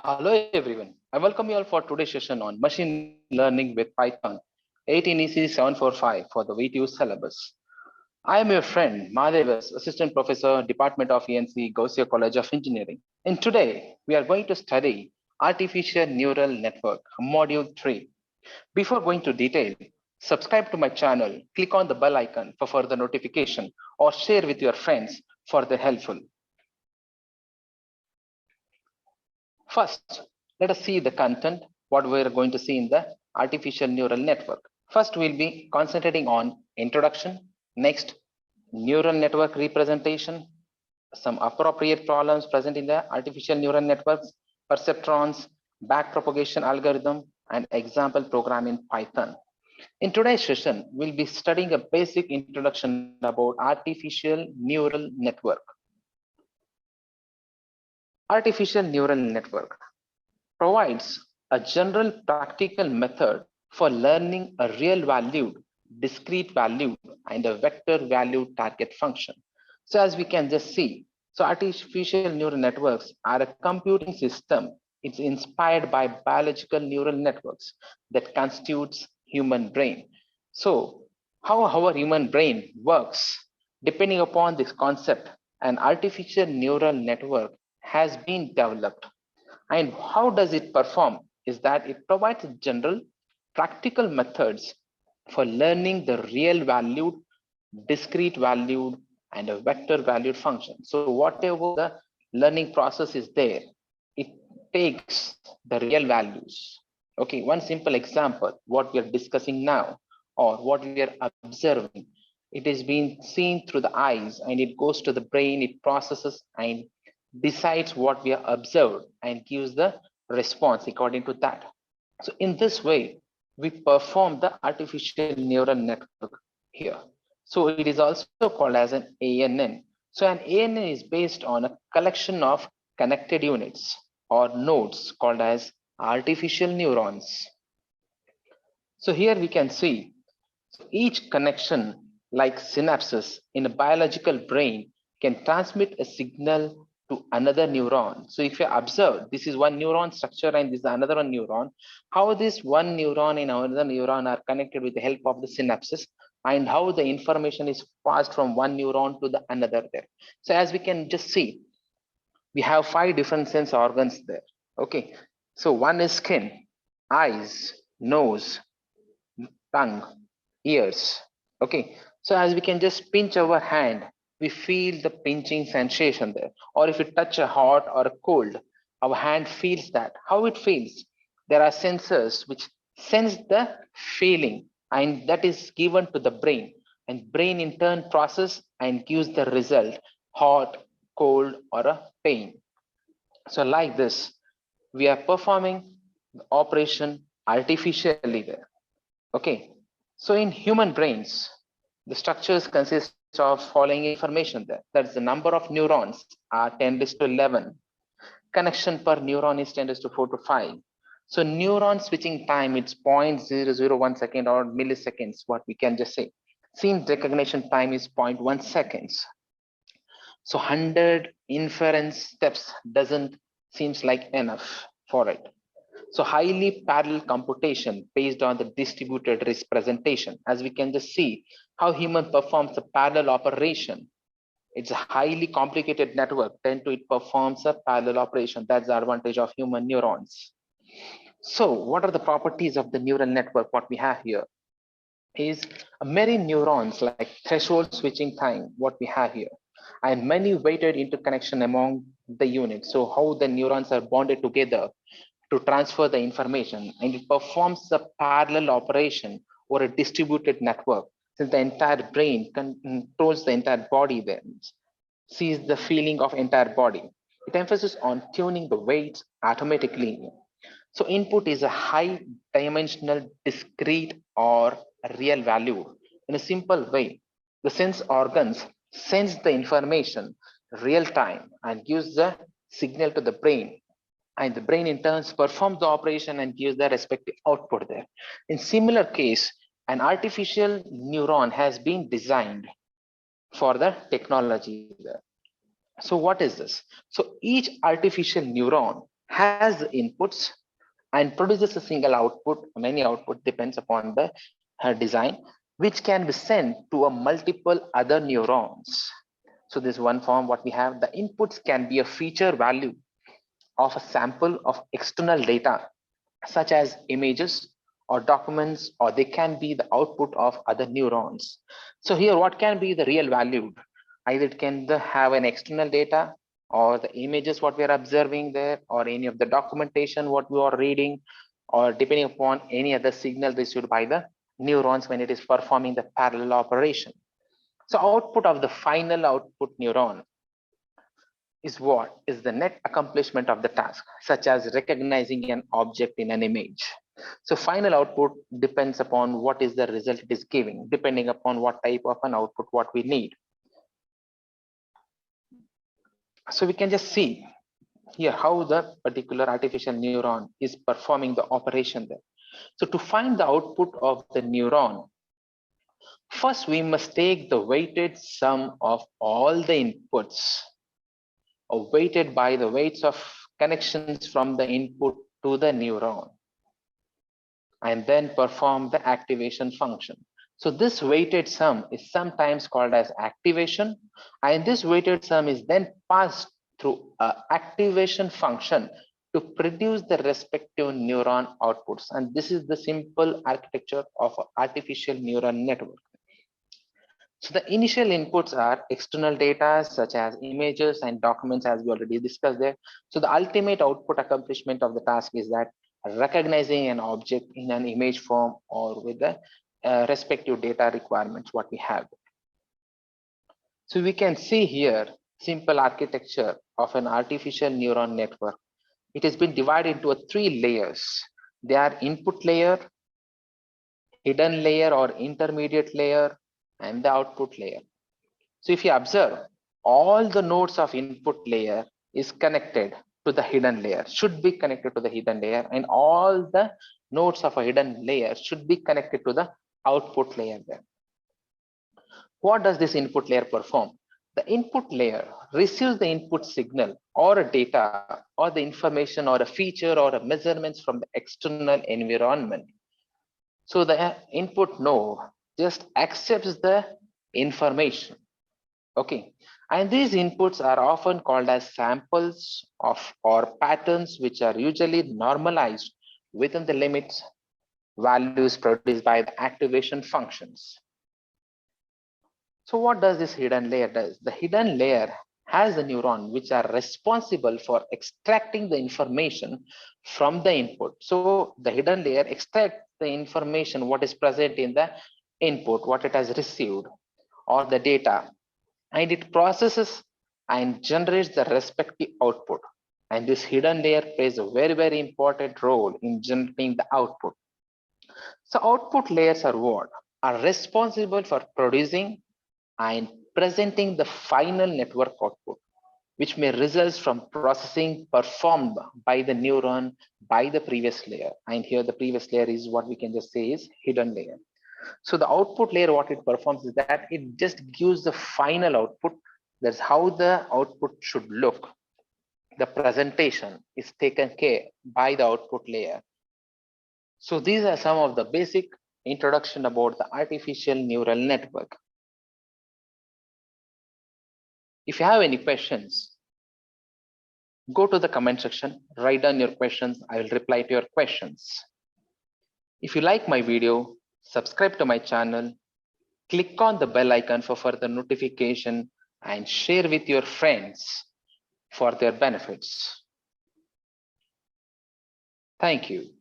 Hello everyone. I welcome you all for today's session on machine learning with Python 18EC745 for the VTU syllabus. I am your friend Madhavas, Assistant Professor, Department of ENC, Gaussian College of Engineering. And today we are going to study Artificial Neural Network, Module 3. Before going to detail, subscribe to my channel, click on the bell icon for further notification or share with your friends for the helpful. First, let us see the content, what we're going to see in the artificial neural network. First, we'll be concentrating on introduction. Next, neural network representation, some appropriate problems present in the artificial neural networks, perceptrons, backpropagation algorithm, and example program in Python. In today's session, we'll be studying a basic introduction about artificial neural network. Artificial neural network provides a general practical method for learning a real valued, discrete valued, and a vector valued target function. So as we can just see, so artificial neural networks are a computing system. It's inspired by biological neural networks that constitutes human brain. So how our human brain works, depending upon this concept, an artificial neural network has been developed. And how does it perform? Is that it provides general practical methods for learning the real valued, discrete valued, and a vector valued function. So whatever the learning process is there, it takes the real values. Okay, one simple example, what we are discussing now, or what we are observing, it is being seen through the eyes and it goes to the brain, it processes and decides what we have observed and gives the response according to that. So in this way, we perform the artificial neural network here. So it is also called as an ANN. So an ANN is based on a collection of connected units or nodes called as artificial neurons. So here we can see each connection, like synapses in a biological brain, can transmit a signal to another neuron. So if you observe, this is one neuron structure and this is another one neuron, how this one neuron and another neuron are connected with the help of the synapses, and how the information is passed from one neuron to the another there. So as we can just see, we have 5 different sense organs there. Okay, so one is skin, eyes, nose, tongue, ears. Okay, so as we can just pinch our hand, we feel the pinching sensation there. Or if we touch a hot or a cold, our hand feels that. How it feels? There are sensors which sense the feeling, and that is given to the brain. And brain in turn process and gives the result, hot, cold, or a pain. So like this, we are performing the operation artificially there. Okay, so in human brains, the structures consist of following information there. That's the number of neurons are 10 to 11. Connection per neuron is 10 to 4 to 5. So neuron switching time, it's 0.001 second or milliseconds, what we can just say. Scene recognition time is 0.1 seconds. So 100 inference steps doesn't seems like enough for it. So highly parallel computation based on the distributed risk presentation. As we can just see how human performs a parallel operation. It's a highly complicated network, then to it performs a parallel operation. That's the advantage of human neurons. So what are the properties of the neural network? What we have here is many neurons like threshold switching time, what we have here, and many weighted interconnection among the units. So how the neurons are bonded together to transfer the information, and it performs a parallel operation or a distributed network, since the entire brain controls the entire body, then sees the feeling of entire body. It emphasizes on tuning the weights automatically. So input is a high dimensional discrete or real value. In a simple way, the sense organs sense the information real time and gives the signal to the brain, and the brain in turn performs the operation and gives the respective output there. In similar case, an artificial neuron has been designed for the technology there. So what is this? So each artificial neuron has inputs and produces a single output, many output depends upon the design, which can be sent to a multiple other neurons. So this one form what we have, the inputs can be a feature value of a sample of external data, such as images or documents, or they can be the output of other neurons. So here, what can be the real value? Either it can have an external data or the images what we are observing there, or any of the documentation what we are reading, or depending upon any other signal received by the neurons when it is performing the parallel operation. So output of the final output neuron is what is the net accomplishment of the task, such as recognizing an object in an image. So final output depends upon what is the result it is giving, depending upon what type of an output what we need. So we can just see here how the particular artificial neuron is performing the operation there. So to find the output of the neuron, first we must take the weighted sum of all the inputs, or weighted by the weights of connections from the input to the neuron, and then perform the activation function. So this weighted sum is sometimes called as activation, and this weighted sum is then passed through an activation function to produce the respective neuron outputs. And this is the simple architecture of an artificial neural network. So the initial inputs are external data such as images and documents, as we already discussed there. So the ultimate output accomplishment of the task is that recognizing an object in an image form or with the respective data requirements what we have. So we can see here simple architecture of an artificial neuron network. It has been divided into 3 layers. They are input layer, hidden layer or intermediate layer, and the output layer. So if you observe, all the nodes of input layer is connected to the hidden layer, should be connected to the hidden layer, and all the nodes of a hidden layer should be connected to the output layer there. What does this input layer perform? The input layer receives the input signal or a data or the information or a feature or a measurements from the external environment. So the input node just accepts the information. Okay, and these inputs are often called as samples of or patterns, which are usually normalized within the limits values produced by the activation functions. So what does this hidden layer does? The hidden layer has the neuron which are responsible for extracting the information from the input. So the hidden layer extracts the information what is present in the input, what it has received, or the data, and it processes and generates the respective output. And this hidden layer plays a very, very important role in generating the output. So output layers are what? Are responsible for producing and presenting the final network output, which may result from processing performed by the neuron by the previous layer. And here the previous layer is what we can just say is hidden layer. So the output layer, what it performs is that it just gives the final output. That's how the output should look. The presentation is taken care by the output layer. So these are some of the basic introduction about the artificial neural network. If you have any questions, go to the comment section, write down your questions. I will reply to your questions. If you like my video, subscribe to my channel, click on the bell icon for further notification, and share with your friends for their benefits. Thank you.